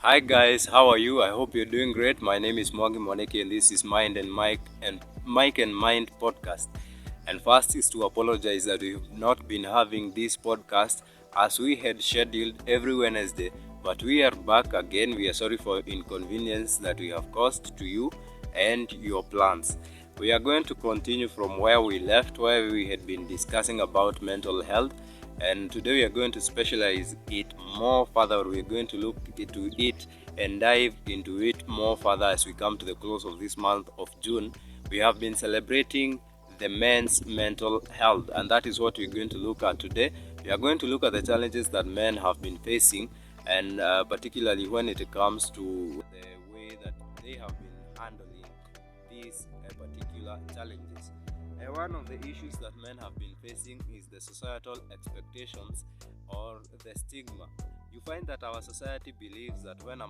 Hi guys, how are you? I hope you're doing great. My name is Mwangi Mwaneki and this is Mind and Mike and Mind podcast. And first is to apologize that we've not been having this podcast as we had scheduled every Wednesday, but we are back again. We are sorry for inconvenience that we have caused to you and your plans. We are going to continue from where we left, where we had been discussing about mental health, and today we are going to specialize it more further. We are going to look into it and dive into it more further as we come to the close of this month of June. We have been celebrating the men's mental health, and that is what we're going to look at today. We are going to look at the challenges that men have been facing, and particularly when it comes to the way that they have been handling these particular challenges. One of the issues that men have been facing is the societal expectations or the stigma. You find that our society believes that when a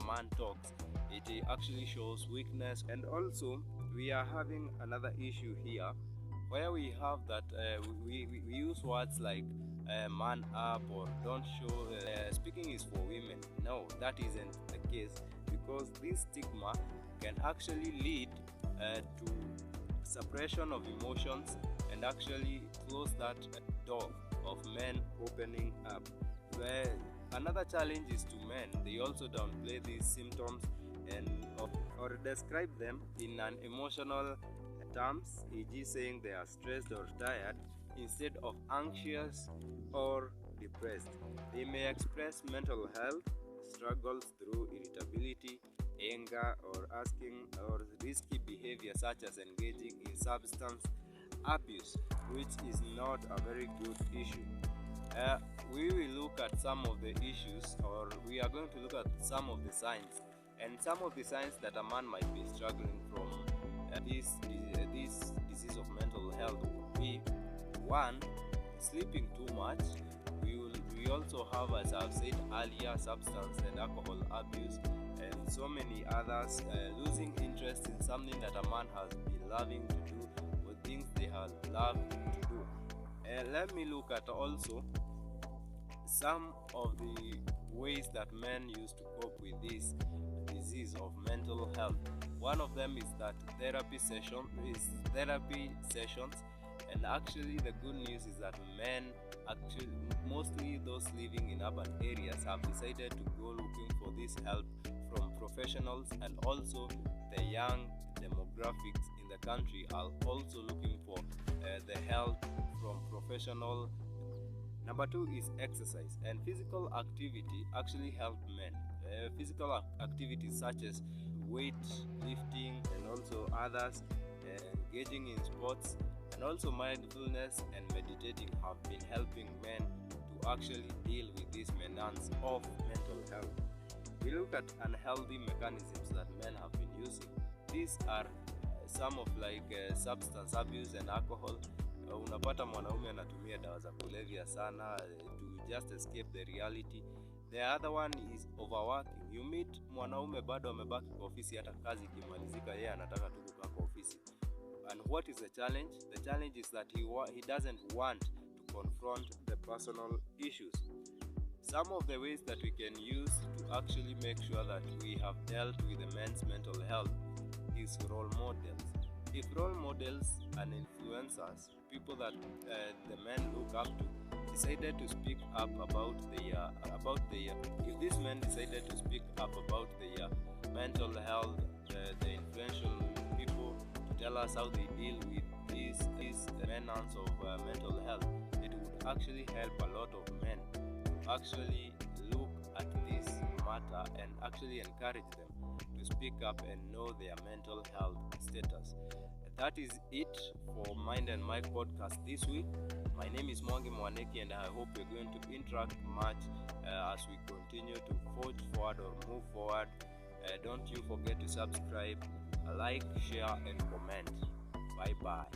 man talks, it actually shows weakness, and also we are having another issue here where we have that we use words like man up or don't show. Speaking is for women. No, that isn't the case, because this stigma can actually lead to suppression of emotions and actually close that door of men opening up. Where another challenge is to men, they also downplay these symptoms and or describe them in an emotional terms, e.g., saying they are stressed or tired instead of anxious or depressed. They may express mental health struggles through irritability, anger, or asking or risky behavior such as engaging in substance abuse, which is not a very good issue. We will look at some of the issues, or we are going to look at some of the signs, and some of the signs that a man might be struggling from this disease of mental health would be: one, sleeping too much. We also have, as I've said earlier, substance and alcohol abuse, and so many others. Losing interest in something that a man has been loving to do, or things they have loved to do. Let me look at also some of the ways that men use to cope with this disease of mental health. One of them is that therapy sessions, and actually the good news is that men, actually mostly those living in urban areas, have decided to go looking for this help from professionals, and also the young demographics in the country are also looking for the help from professional. Number two is exercise, and physical activity actually help men. Physical activities such as weight lifting and also others, engaging in sports, and also mindfulness and meditating have been helping men to actually deal with these menace of mental health. We look at unhealthy mechanisms that men have been using. These are some of substance abuse and alcohol. Unapata mwanaume anatumia dawa za kulevya sana to just escape the reality. The other one is overworking. You meet mwanaume bado amebaki kwa ofisi, hata kazi ikimalizika yeye anataka tu kukaa kwa ofisi. And what is the challenge? The challenge is that he doesn't want to confront the personal issues. Some of the ways that we can use to actually make sure that we have dealt with the men's mental health is role models. If role models and influencers, people that the men look up to, decided to speak up about if these men decided to speak up about their mental health, the influential people, to tell us how they deal with these menace of mental health, it would actually help a lot of men to actually look at this matter and actually encourage them to speak up and know their mental health status. That is it for Mind and Mike podcast this week. My name is Mwangi Mwaneki, and I hope you're going to interact much as we continue to forge forward or move forward. Don't you forget to subscribe, like, share, and comment. Bye bye.